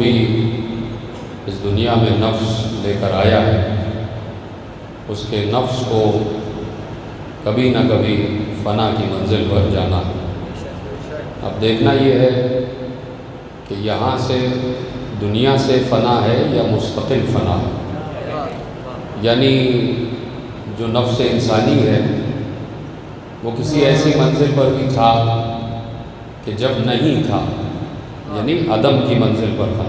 بھی اس دنیا میں نفس لے کر آیا ہے اس کے نفس کو کبھی نہ کبھی فنا کی منزل پر جانا ہے۔ اب دیکھنا یہ ہے کہ یہاں سے دنیا سے فنا ہے یا مستقل فنا ہے، یعنی جو نفس انسانی ہے وہ کسی ایسی منزل پر بھی تھا کہ جب نہیں تھا، یعنی عدم کی منزل پر تھا،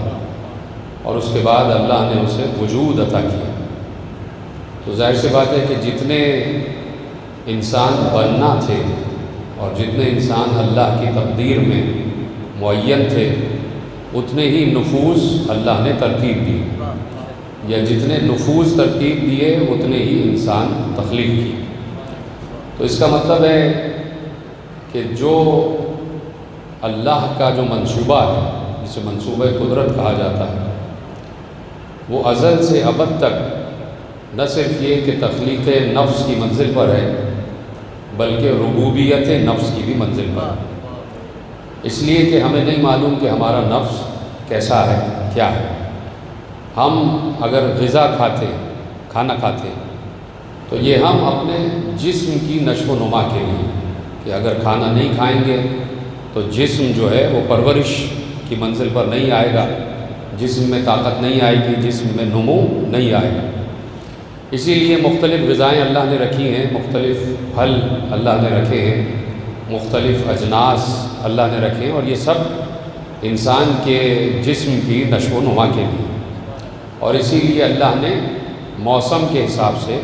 اور اس کے بعد اللہ نے اسے وجود عطا کیا۔ تو ظاہر سی بات ہے کہ جتنے انسان بننا تھے اور جتنے انسان اللہ کی تقدیر میں معین تھے اتنے ہی نفوذ اللہ نے ترتیب دی، یا جتنے نفوذ ترتیب دیے اتنے ہی انسان تخلیق کی۔ تو اس کا مطلب ہے کہ جو اللہ کا جو منصوبہ ہے جسے منصوبہ قدرت کہا جاتا ہے وہ ازل سے ابد تک نہ صرف یہ کہ تخلیق نفس کی منزل پر ہے بلکہ ربوبیت نفس کی بھی منزل پر ہے، اس لیے کہ ہمیں نہیں معلوم کہ ہمارا نفس کیسا ہے کیا ہے۔ ہم اگر غذا کھانا کھاتے تو یہ ہم اپنے جسم کی نشو و نما کے لیے، کہ اگر کھانا نہیں کھائیں گے تو جسم جو ہے وہ پرورش کی منزل پر نہیں آئے گا، جسم میں طاقت نہیں آئے گی، جسم میں نمو نہیں آئے گا۔ اسی لیے مختلف غذائیں اللہ نے رکھی ہیں، مختلف پھل اللہ نے رکھے ہیں، مختلف اجناس اللہ نے رکھے ہیں، اور یہ سب انسان کے جسم کی نشو و نما کے لیے۔ اور اسی لیے اللہ نے موسم کے حساب سے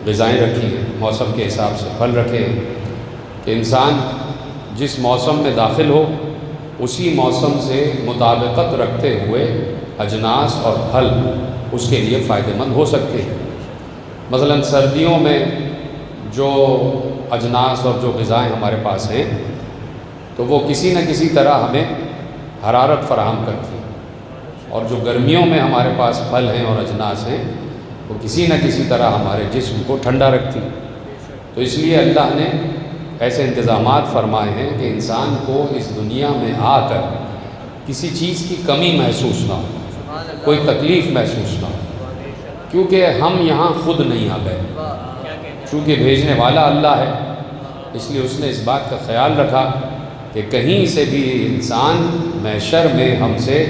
غذائیں رکھی ہیں، موسم کے حساب سے پھل رکھے ہیں کہ انسان جس موسم میں داخل ہو اسی موسم سے مطابقت رکھتے ہوئے اجناس اور پھل اس کے لیے فائدہ مند ہو سکتے ہیں۔ مثلا سردیوں میں جو اجناس اور جو غذائیں ہمارے پاس ہیں تو وہ کسی نہ کسی طرح ہمیں حرارت فراہم کرتی ہیں، اور جو گرمیوں میں ہمارے پاس پھل ہیں اور اجناس ہیں وہ کسی نہ کسی طرح ہمارے جسم کو ٹھنڈا رکھتی ہیں۔ تو اس لیے اللہ نے ایسے انتظامات فرمائے ہیں کہ انسان کو اس دنیا میں آ کر کسی چیز کی کمی محسوس نہ ہو، کوئی تکلیف محسوس نہ ہو، کیونکہ ہم یہاں خود نہیں آ گئے، چونکہ بھیجنے والا اللہ ہے، اس لیے اس نے اس بات کا خیال رکھا کہ کہیں سے بھی انسان محشر میں ہم سے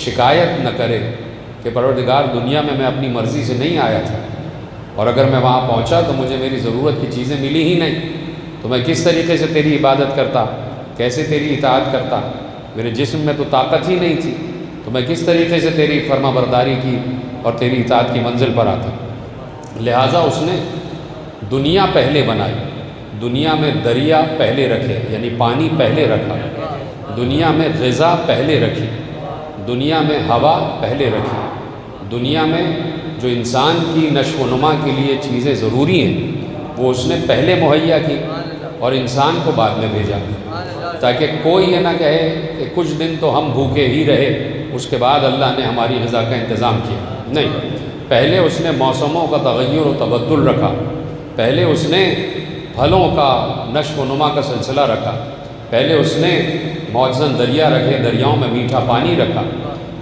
شکایت نہ کرے کہ پروردگار دنیا میں میں اپنی مرضی سے نہیں آیا تھا، اور اگر میں وہاں پہنچا تو مجھے میری ضرورت کی چیزیں ملی ہی نہیں، تو میں کس طریقے سے تیری عبادت کرتا، کیسے تیری اطاعت کرتا، میرے جسم میں تو طاقت ہی نہیں تھی، تو میں کس طریقے سے تیری فرما برداری کی اور تیری اطاعت کی منزل پر آتا۔ لہٰذا اس نے دنیا پہلے بنائی، دنیا میں دریا پہلے رکھے، یعنی پانی پہلے رکھا، دنیا میں غذا پہلے رکھی، دنیا میں ہوا پہلے رکھی، دنیا میں جو انسان کی نشو و نما کے لیے چیزیں ضروری ہیں وہ اس نے پہلے مہیا کی اور انسان کو بعد میں بھیجا، تاکہ کوئی یہ نہ کہے کہ کچھ دن تو ہم بھوکے ہی رہے اس کے بعد اللہ نے ہماری غذا کا انتظام کیا۔ نہیں، پہلے اس نے موسموں کا تغیر و تبدل رکھا، پہلے اس نے پھلوں کا نشو و نما کا سلسلہ رکھا، پہلے اس نے معجزن دریا رکھے، دریاؤں میں میٹھا پانی رکھا۔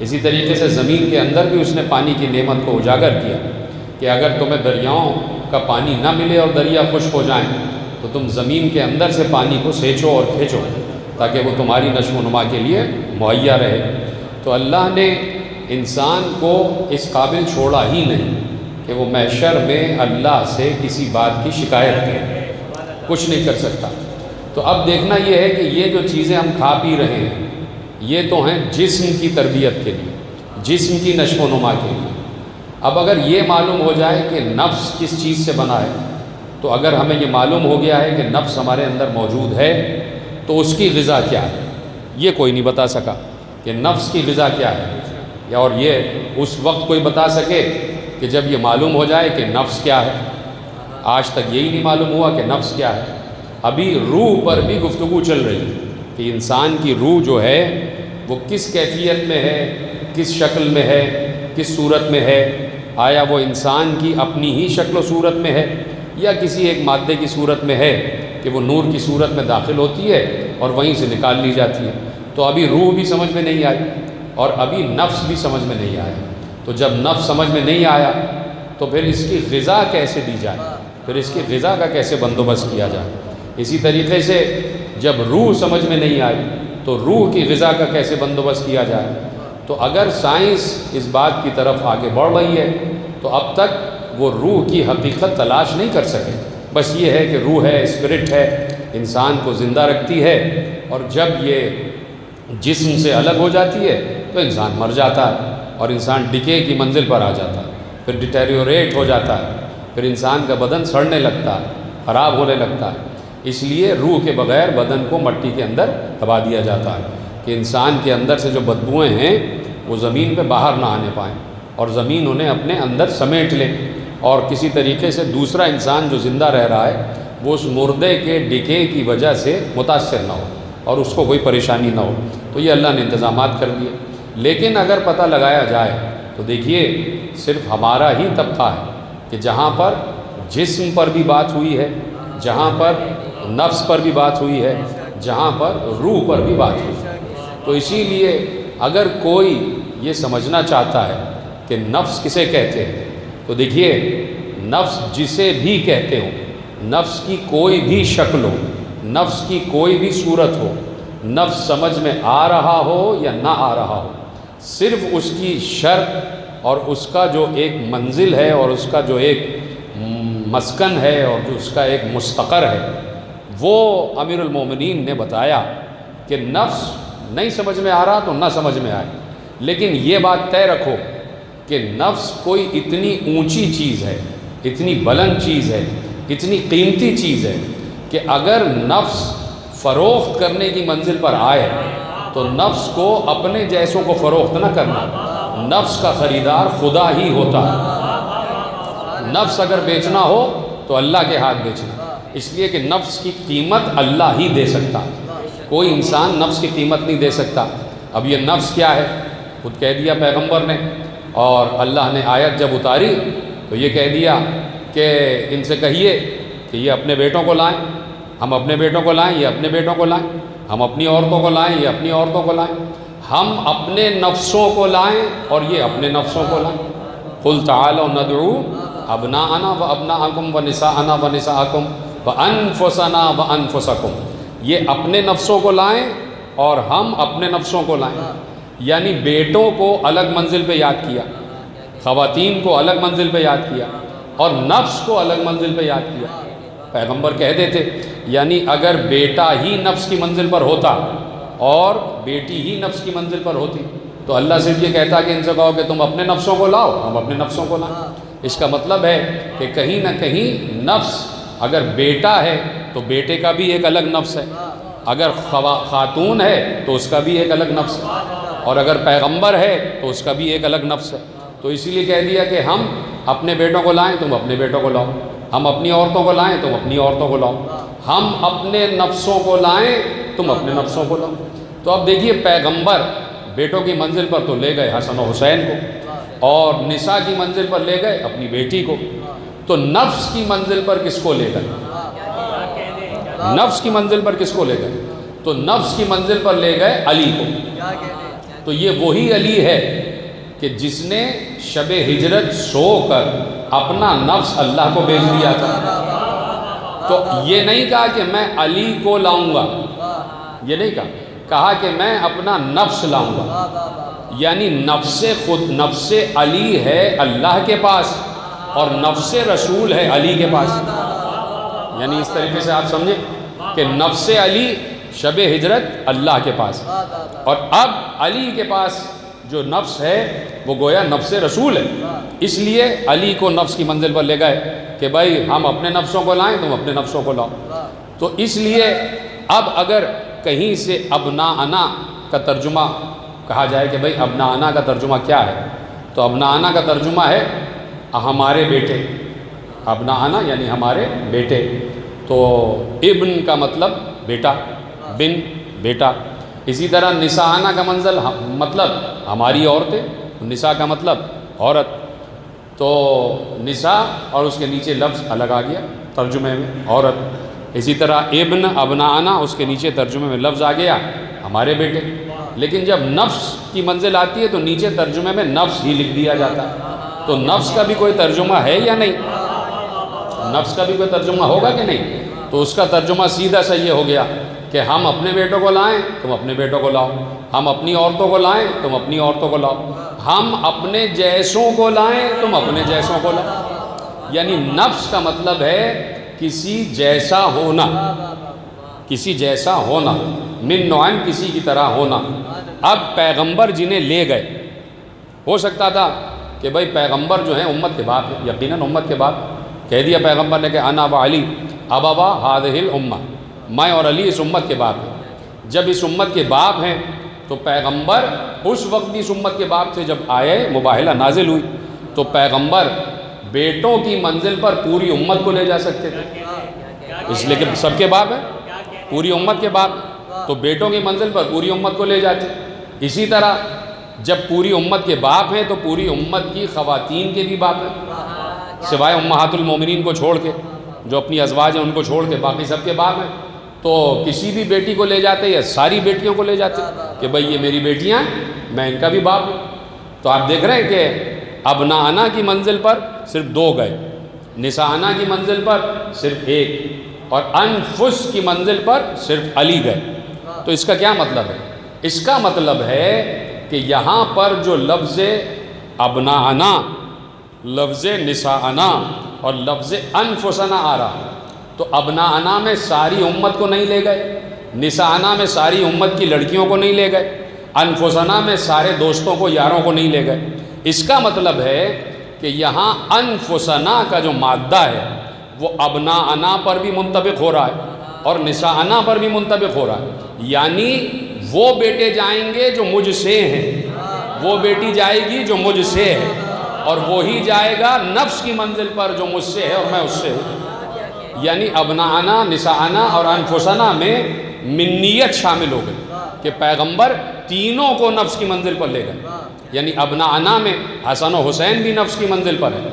اسی طریقے سے زمین کے اندر بھی اس نے پانی کی نعمت کو اجاگر کیا کہ اگر تمہیں دریاؤں کا پانی نہ ملے اور دریا خشک ہو جائیں تو تم زمین کے اندر سے پانی کو سینچو اور کھینچو تاکہ وہ تمہاری نشو و نما کے لیے مہیا رہے۔ تو اللہ نے انسان کو اس قابل چھوڑا ہی نہیں کہ وہ محشر میں اللہ سے کسی بات کی شکایت کرے، کچھ نہیں کر سکتا۔ تو اب دیکھنا یہ ہے کہ یہ جو چیزیں ہم کھا پی رہے ہیں یہ تو ہیں جسم کی تربیت کے لیے، جسم کی نشو و نما کے لیے۔ اب اگر یہ معلوم ہو جائے کہ نفس کس چیز سے بنا ہے، تو اگر ہمیں یہ معلوم ہو گیا ہے کہ نفس ہمارے اندر موجود ہے تو اس کی غذا کیا ہے، یہ کوئی نہیں بتا سکا کہ نفس کی غذا کیا ہے، یا اور یہ اس وقت کوئی بتا سکے کہ جب یہ معلوم ہو جائے کہ نفس کیا ہے۔ آج تک یہی نہیں معلوم ہوا کہ نفس کیا ہے۔ ابھی روح پر بھی گفتگو چل رہی ہے کہ انسان کی روح جو ہے وہ کس کیفیت میں ہے، کس شکل میں ہے، کس صورت میں ہے، آیا وہ انسان کی اپنی ہی شکل و صورت میں ہے یا کسی ایک مادے کی صورت میں ہے کہ وہ نور کی صورت میں داخل ہوتی ہے اور وہیں سے نکال لی جاتی ہے۔ تو ابھی روح بھی سمجھ میں نہیں آئی، اور ابھی نفس بھی سمجھ میں نہیں آیا۔ تو جب نفس سمجھ میں نہیں آیا تو پھر اس کی غذا کیسے دی جائے، پھر اس کی غذا کا کیسے بندوبست کیا جائے۔ اسی طریقے سے جب روح سمجھ میں نہیں آئی تو روح کی غذا کا کیسے بندوبست کیا جائے۔ تو اگر سائنس اس بات کی طرف آگے بڑھ رہی ہے تو اب تک وہ روح کی حقیقت تلاش نہیں کر سکے۔ بس یہ ہے کہ روح ہے، اسپرٹ ہے، انسان کو زندہ رکھتی ہے، اور جب یہ جسم سے الگ ہو جاتی ہے تو انسان مر جاتا ہے اور انسان ڈکے کی منزل پر آ جاتا ہے، پھر ڈیٹیریوریٹ ہو جاتا ہے، پھر انسان کا بدن سڑنے لگتا ہے، خراب ہونے لگتا ہے۔ اس لیے روح کے بغیر بدن کو مٹی کے اندر دبا دیا جاتا ہے کہ انسان کے اندر سے جو بدبوئیں ہیں وہ زمین پہ باہر نہ آنے پائیں اور زمین انہیں اپنے اندر سمیٹ لے، اور کسی طریقے سے دوسرا انسان جو زندہ رہ رہا ہے وہ اس مردے کے ڈکے کی وجہ سے متاثر نہ ہو اور اس کو کوئی پریشانی نہ ہو۔ تو یہ اللہ نے انتظامات کر دیے۔ لیکن اگر پتہ لگایا جائے تو دیکھیے صرف ہمارا ہی طبقہ ہے کہ جہاں پر جسم پر بھی بات ہوئی ہے، جہاں پر نفس پر بھی بات ہوئی ہے، جہاں پر روح پر بھی بات ہوئی ہے۔ تو اسی لیے اگر کوئی یہ سمجھنا چاہتا ہے کہ نفس کسے کہتے ہیں تو دیکھیے نفس جسے بھی کہتے ہو، نفس کی کوئی بھی شکل ہو، نفس کی کوئی بھی صورت ہو، نفس سمجھ میں آ رہا ہو یا نہ آ رہا ہو، صرف اس کی شرط اور اس کا جو ایک منزل ہے اور اس کا جو ایک مسکن ہے اور جو اس کا ایک مستقر ہے، وہ امیر المومنین نے بتایا کہ نفس نہیں سمجھ میں آ رہا تو نہ سمجھ میں آئے، لیکن یہ بات طے رکھو کہ نفس کوئی اتنی اونچی چیز ہے، اتنی بلند چیز ہے، اتنی قیمتی چیز ہے کہ اگر نفس فروخت کرنے کی منزل پر آئے تو نفس کو اپنے جیسوں کو فروخت نہ کرنا، نفس کا خریدار خدا ہی ہوتا ہے۔ نفس اگر بیچنا ہو تو اللہ کے ہاتھ بیچنا، اس لیے کہ نفس کی قیمت اللہ ہی دے سکتا، کوئی انسان نفس کی قیمت نہیں دے سکتا۔ اب یہ نفس کیا ہے خود کہہ دیا پیغمبر نے، اور اللہ نے آیت جب اتاری تو یہ کہہ دیا کہ ان سے کہیے کہ یہ اپنے بیٹوں کو لائیں، ہم اپنے بیٹوں کو لائیں، یہ اپنے بیٹوں کو لائیں، ہم اپنی عورتوں کو لائیں، یہ اپنی عورتوں کو لائیں، ہم اپنے نفسوں کو لائیں اور یہ اپنے نفسوں کو لائیں۔ قُلْ تَعَالَوْا نَدْعُو أَبْنَاءَنَا وَأَبْنَاءَكُمْ وَنِسَاءَنَا وَنِسَاءَكُمْ وَأَنفُسَنَا وَأَنفُسَكُمْ، یہ اپنے نفسوں کو لائیں اور ہم اپنے نفسوں کو لائیں۔ یعنی بیٹوں کو الگ منزل پہ یاد کیا، خواتین کو الگ منزل پہ یاد کیا اور نفس کو الگ منزل پہ یاد کیا۔ پیغمبر کہہ دیتے یعنی اگر بیٹا ہی نفس کی منزل پر ہوتا اور بیٹی ہی نفس کی منزل پر ہوتی تو اللہ صرف یہ کہتا کہ ان سے کہو کہ تم اپنے نفسوں کو لاؤ، ہم اپنے نفسوں کو لائیں۔ اس کا مطلب ہے کہ کہیں نہ کہیں نفس اگر بیٹا ہے تو بیٹے کا بھی ایک الگ نفس ہے، اگر خاتون ہے تو اس کا بھی ایک الگ نفس ہے، اور اگر پیغمبر ہے تو اس کا بھی ایک الگ نفس ہے۔ تو اسی لیے کہہ دیا کہ ہم اپنے بیٹوں کو لائیں تم اپنے بیٹوں کو لاؤ، ہم اپنی عورتوں کو لائیں تم اپنی عورتوں کو لاؤ، ہم اپنے نفسوں کو لائیں تم اپنے نفسوں کو لاؤ۔ تو اب دیکھیے پیغمبر بیٹوں کی منزل پر تو لے گئے حسن و حسین کو، اور نساء کی منزل پر لے گئے اپنی بیٹی کو، تو نفس کی منزل پر کس کو لے گئے؟ نفس کی منزل پر کس کو لے گئے؟ تو نفس کی منزل پر لے گئے علی کو۔ تو یہ وہی علی ہے کہ جس نے شب ہجرت سو کر اپنا نفس اللہ کو بیچ دیا تھا۔ تو یہ نہیں کہا کہ میں علی کو لاؤں گا، یہ نہیں کہا کہ میں اپنا نفس لاؤں گا، یعنی نفس علی ہے اللہ کے پاس اور نفس رسول ہے علی کے پاس۔ یعنی اس طریقے سے آپ سمجھیں کہ نفس علی شب ہجرت اللہ کے پاس، اور اب علی کے پاس جو نفس ہے وہ گویا نفس رسول ہے، اس لیے علی کو نفس کی منزل پر لے گئے کہ بھائی ہم اپنے نفسوں کو لائیں تم اپنے نفسوں کو لاؤ۔ تو اس لیے اب اگر کہیں سے ابناءنا کا ترجمہ کہا جائے کہ بھائی ابناءنا کا ترجمہ کیا ہے، تو ابناءنا کا ترجمہ ہے ہمارے بیٹے، ابناءنا یعنی ہمارے بیٹے۔ تو ابن کا مطلب بیٹا، بن بیٹا۔ اسی طرح نساءنا کا مطلب ہماری عورتیں، نساء کا مطلب عورت۔ تو نساء اور اس کے نیچے لفظ الگ آ گیا ترجمے میں عورت۔ اسی طرح ابن ابناءنا اس کے نیچے ترجمے میں لفظ آ گیا ہمارے بیٹے۔ لیکن جب نفس کی منزل آتی ہے تو نیچے ترجمے میں نفس ہی لکھ دیا جاتا ہے۔ تو نفس کا بھی کوئی ترجمہ ہے یا نہیں؟ نفس کا بھی کوئی ترجمہ ہوگا کہ نہیں؟ تو اس کا ترجمہ سیدھا سا یہ ہو گیا کہ ہم اپنے بیٹوں کو لائیں، تم اپنے بیٹوں کو لاؤ، ہم اپنی عورتوں کو لائیں، تم اپنی عورتوں کو لاؤ، ہم اپنے جیسوں کو لائیں، تم اپنے جیسوں کو لاؤ۔ یعنی نفس کا مطلب ہے کسی جیسا ہونا، کسی جیسا ہونا، من نوعن کسی کی طرح ہونا۔ اب پیغمبر جنہیں لے گئے، ہو سکتا تھا کہ بھائی پیغمبر جو ہیں امت کے باپ ہیں، یقیناً امت کے باپ، کہہ دیا پیغمبر نے کہ انا و علی ابوا ہذہ الامہ، میں اور علی اس امت کے باپ ہیں۔ جب اس امت کے باپ ہیں تو پیغمبر اس وقت بھی اس امت کے باپ تھے جب آئے مباہلہ نازل ہوئی، تو پیغمبر بیٹوں کی منزل پر پوری امت کو لے جا سکتے تھے، اس لیے کہ سب کے باپ ہیں، پوری امت کے باپ، تو بیٹوں کی منزل پر پوری امت کو لے جاتے۔ اسی طرح جب پوری امت کے باپ ہیں تو پوری امت کی خواتین کے بھی باپ ہیں، سوائے امہات المومنین کو چھوڑ کے، جو اپنی ازواج ہیں ان کو چھوڑ کے باقی سب کے باپ ہیں۔ تو کسی بھی بیٹی کو لے جاتے یا ساری بیٹیوں کو لے جاتے کہ بھئی یہ میری بیٹیاں ہیں، میں ان کا بھی باپ ہوں۔ تو آپ دیکھ رہے ہیں کہ ابناءنا کی منزل پر صرف 2 گئے، نساءنا کی منزل پر صرف 1، اور انفس کی منزل پر صرف علی گئے۔ تو اس کا کیا مطلب ہے؟ اس کا مطلب ہے کہ یہاں پر جو لفظ ابناءنا، لفظ نساءنا اور لفظ انفسنا آ رہا ہے، تو ابناءنا میں ساری امت کو نہیں لے گئے، نساءنا میں ساری امت کی لڑکیوں کو نہیں لے گئے، انفسنا میں سارے دوستوں کو، یاروں کو نہیں لے گئے۔ اس کا مطلب ہے کہ یہاں انفسنا کا جو مادہ ہے وہ ابناءنا پر بھی منطبق ہو رہا ہے اور نساءنا پر بھی منطبق ہو رہا ہے، یعنی وہ بیٹے جائیں گے جو مجھ سے ہیں، وہ بیٹی جائے گی جو مجھ سے ہے، اور وہی جائے گا نفس کی منزل پر جو مجھ سے ہے اور میں اس سے ہوں۔ یعنی ابناءنا، نساءنا اور انفسنا میں منیت شامل ہو گئی کہ پیغمبر تینوں کو نفس کی منزل پر لے گئے۔ یعنی ابناءنا میں حسن و حسین بھی نفس کی منزل پر ہے،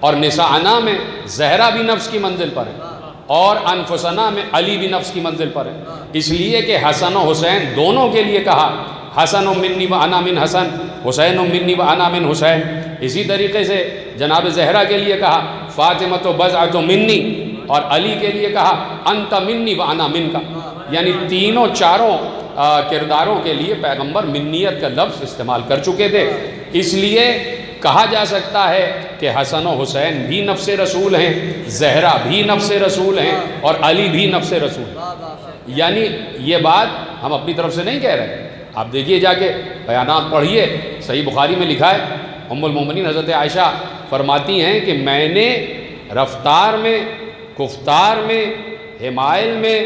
اور نساءنا میں زہرا بھی نفس کی منزل پر ہے، اور انفسنا میں علی بھی نفس کی منزل پر ہے، اس لیے کہ حسن و حسین دونوں کے لیے کہا حسن منی و انا من حسن، حسین منی و انا من حسین۔ اسی طریقے سے جناب زہرا کے لیے کہا فاطمۃ بضعۃ منی، اور علی کے لیے کہا انت منی و انا منکا۔ یعنی تینوں چاروں کرداروں کے لیے پیغمبر منیت کا لفظ استعمال کر چکے تھے، اس لیے کہا جا سکتا ہے کہ حسن و حسین بھی نفس رسول ہیں، زہرا بھی نفس رسول ہیں، اور علی بھی نفس رسول۔ یعنی یہ بات ہم اپنی طرف سے نہیں کہہ رہے، آپ دیکھیے جا کے بیانات پڑھیے، صحیح بخاری میں لکھا ہے، ام المومنین حضرت عائشہ فرماتی ہیں کہ میں نے رفتار میں، گفتار میں، حمائل میں،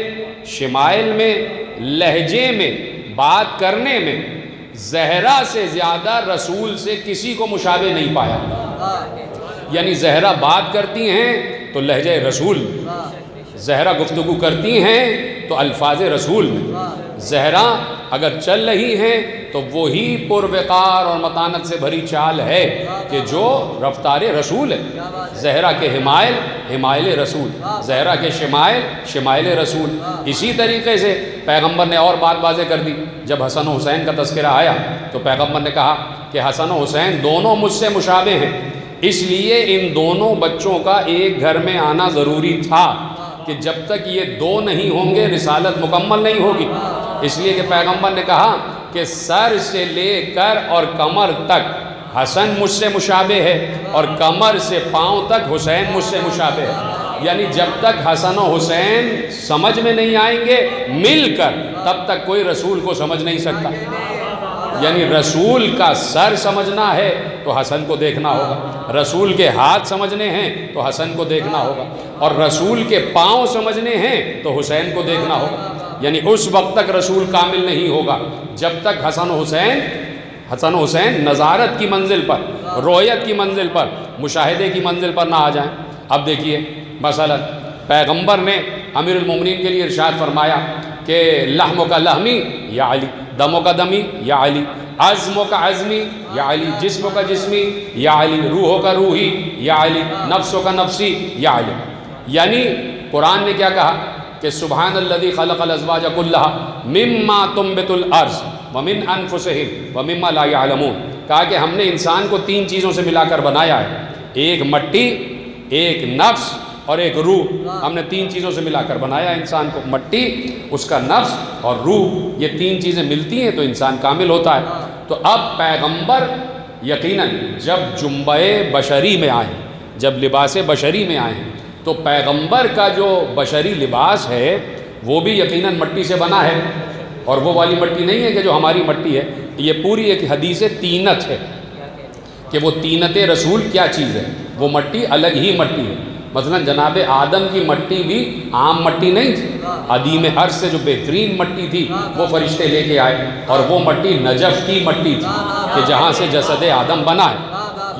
شمائل میں، لہجے میں، بات کرنے میں زہرا سے زیادہ رسول سے کسی کو مشابہ نہیں پایا۔ یعنی زہرا بات کرتی ہیں تو لہجہ رسول میں، زہرا گفتگو کرتی ہیں تو الفاظ رسول میں، زہرا اگر چل رہی ہیں تو وہی پروقار اور متانت سے بھری چال ہے کہ جو رفتار رسول ہے۔ زہرا کے حمائل، حمائل رسول، زہرا کے شمائل، شمائل رسول۔ اسی طریقے سے پیغمبر نے اور بات واضح کر دی، جب حسن و حسین کا تذکرہ آیا تو پیغمبر نے کہا کہ حسن و حسین دونوں مجھ سے مشابہ ہیں، اس لیے ان دونوں بچوں کا ایک گھر میں آنا ضروری تھا کہ جب تک یہ 2 نہیں ہوں گے رسالت مکمل نہیں ہوگی۔ اس لیے کہ پیغمبر نے کہا کہ سر سے لے کر اور کمر تک حسن مجھ سے مشابہ ہے، اور کمر سے پاؤں تک حسین مجھ سے مشابہ ہے۔ یعنی جب تک حسن و حسین سمجھ میں نہیں آئیں گے مل کر، تب تک کوئی رسول کو سمجھ نہیں سکتا۔ یعنی رسول کا سر سمجھنا ہے تو حسن کو دیکھنا ہوگا، رسول کے ہاتھ سمجھنے ہیں تو حسن کو دیکھنا ہوگا، اور رسول کے پاؤں سمجھنے ہیں تو حسین کو دیکھنا ہوگا۔ یعنی اس وقت تک رسول کامل نہیں ہوگا جب تک حسن و حسین نظارت کی منزل پر، رؤیت کی منزل پر، مشاہدے کی منزل پر نہ آ جائیں۔ اب دیکھیے مثلا پیغمبر نے امیر المومنین کے لیے ارشاد فرمایا کہ لحم کا لحمی یا علی، دم کا دمی یا علی، عزم کا عزمی یا علی، جسم کا جسمی یا علی، روح کا روحی یا علی، نفس کا نفسی یا علی۔ یعنی قرآن نے کیا کہا کہ سبحان الذی خلق الازواج کلھا مما تنبت الارض ومن انفسہم ومما لا یعلمون، کہا کہ ہم نے انسان کو 3 چیزوں سے ملا کر بنایا ہے، ایک مٹی، ایک نفس اور ایک روح۔ ہم نے 3 چیزوں سے ملا کر بنایا انسان کو، مٹی، اس کا نفس اور روح، یہ 3 چیزیں ملتی ہیں تو انسان کامل ہوتا ہے۔ تو اب پیغمبر یقیناً جب جنبہ بشری میں آئے، جب لباس بشری میں آئے، تو پیغمبر کا جو بشری لباس ہے وہ بھی یقیناً مٹی سے بنا ہے، اور وہ والی مٹی نہیں ہے کہ جو ہماری مٹی ہے، یہ پوری ایک حدیث تینت ہے کہ وہ تینت رسول کیا چیز ہے، وہ مٹی الگ ہی مٹی ہے۔ مثلا جناب آدم کی مٹی بھی عام مٹی نہیں تھی، عدیم ارض سے جو بہترین مٹی تھی وہ فرشتے لے کے آئے، اور وہ مٹی نجف کی مٹی تھی کہ جہاں سے جسد آدم بنا ہے،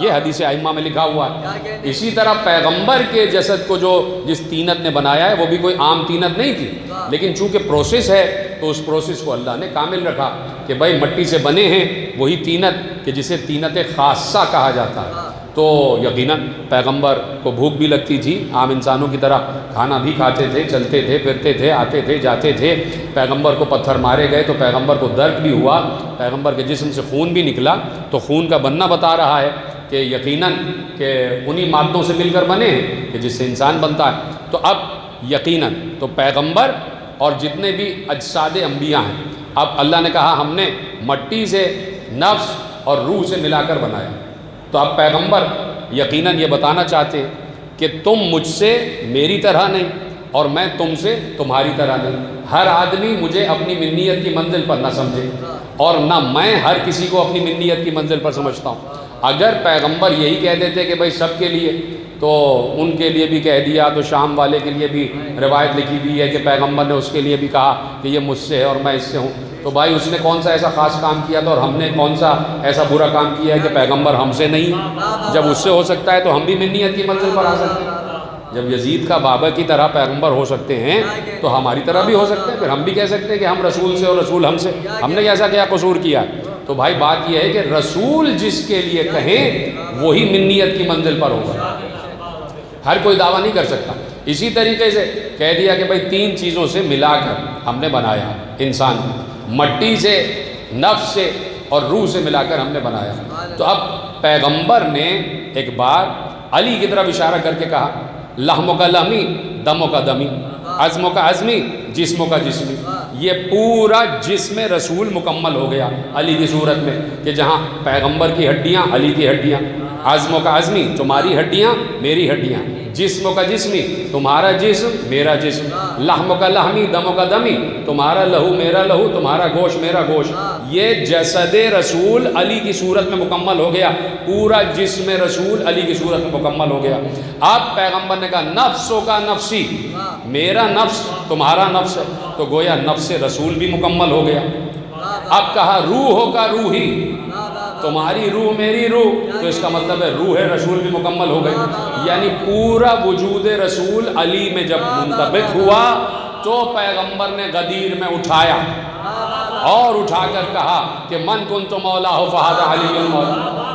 یہ حدیث ائمہ میں لکھا ہوا ہے۔ اسی طرح پیغمبر کے جسد کو جو جس تینت نے بنایا ہے وہ بھی کوئی عام تینت نہیں تھی، لیکن چونکہ پروسیس ہے تو اس پروسیس کو اللہ نے کامل رکھا کہ بھائی مٹی سے بنے ہیں وہی تینت کہ جسے تینت خاصہ کہا جاتا ہے۔ تو یقیناً پیغمبر کو بھوک بھی لگتی تھی، عام انسانوں کی طرح کھانا بھی کھاتے تھے، چلتے تھے، پھرتے تھے، آتے تھے، جاتے تھے۔ پیغمبر کو پتھر مارے گئے تو پیغمبر کو درد بھی ہوا، پیغمبر کے جسم سے خون بھی نکلا، تو خون کا بننا بتا رہا ہے کہ یقیناً کہ انہی مادوں سے مل کر بنے ہیں کہ جس سے انسان بنتا ہے۔ تو اب یقیناً تو پیغمبر اور جتنے بھی اجساد انبیاء ہیں، اب اللہ نے کہا ہم نے مٹی سے، نفس اور روح سے ملا کر بنایا، تو اب پیغمبر یقیناً یہ بتانا چاہتے کہ تم مجھ سے میری طرح نہیں اور میں تم سے تمہاری طرح نہیں۔ ہر آدمی مجھے اپنی منیت کی منزل پر نہ سمجھے، اور نہ میں ہر کسی کو اپنی منیت کی منزل پر سمجھتا ہوں۔ اگر پیغمبر یہی کہہ دیتے کہ بھائی سب کے لیے، تو ان کے لیے بھی کہہ دیا، تو شام والے کے لیے بھی روایت لکھی ہوئی ہے کہ پیغمبر نے اس کے لیے بھی کہا کہ یہ مجھ سے ہے اور میں اس سے ہوں، تو بھائی اس نے کون سا ایسا خاص کام کیا تھا اور ہم نے کون سا ایسا برا کام کیا ہے کہ پیغمبر ہم سے نہیں؟ جب اس سے ہو سکتا ہے تو ہم بھی منیت کی منزل پر آ سکتے ہیں۔ جب یزید کا بابا کی طرح پیغمبر ہو سکتے ہیں تو ہماری طرح بھی ہو سکتے ہیں، پھر ہم بھی کہہ سکتے ہیں کہ ہم رسول سے اور رسول ہم سے، ہم نے ایسا کیا قصور کیا؟ تو بھائی بات یہ ہے کہ رسول جس کے لیے کہیں وہی منیت کی منزل پر ہوگا، ہر کوئی دعویٰ نہیں کر سکتا۔ اسی طریقے سے کہہ دیا کہ بھائی 3 چیزوں سے ملا کر ہم نے بنایا انسان کو، مٹی سے، نفس سے اور روح سے ملا کر ہم نے بنایا۔ تو اب پیغمبر نے ایک بار علی کی طرف اشارہ کر کے کہا لحموں کا لحمی، دموں کا دمی، عزموں کا عزمی، جسموں کا جسمی۔ یہ پورا جسم رسول مکمل ہو گیا علی کی صورت میں کہ جہاں پیغمبر کی ہڈیاں علی کی ہڈیاں، عزموں کا عزمی تمہاری ہڈیاں میری ہڈیاں، جسموں کا جسمی تمہارا جسم میرا جسم، لحموں کا لحمی، دموں کا دمی تمہارا لہو میرا لہو، تمہارا گوشت میرا گوشت۔ یہ جسد رسول علی کی صورت میں مکمل ہو گیا، پورا جسم رسول علی کی صورت میں مکمل ہو گیا۔ اب پیغمبر نے کہا نفسوں کا نفسی، میرا نفس تمہارا نفس ہے، تو گویا نفس رسول بھی مکمل ہو گیا۔ اب کہا روحوں کا روحی، تمہاری روح میری روح، تو اس کا مطلب ہے روح رسول بھی مکمل ہو گئی۔ یعنی پورا وجود رسول علی میں جب منطبق ہوا تو پیغمبر نے غدیر میں اٹھایا اور اٹھا کر کہا کہ من کنت مولا ہو فہذا علی المولا،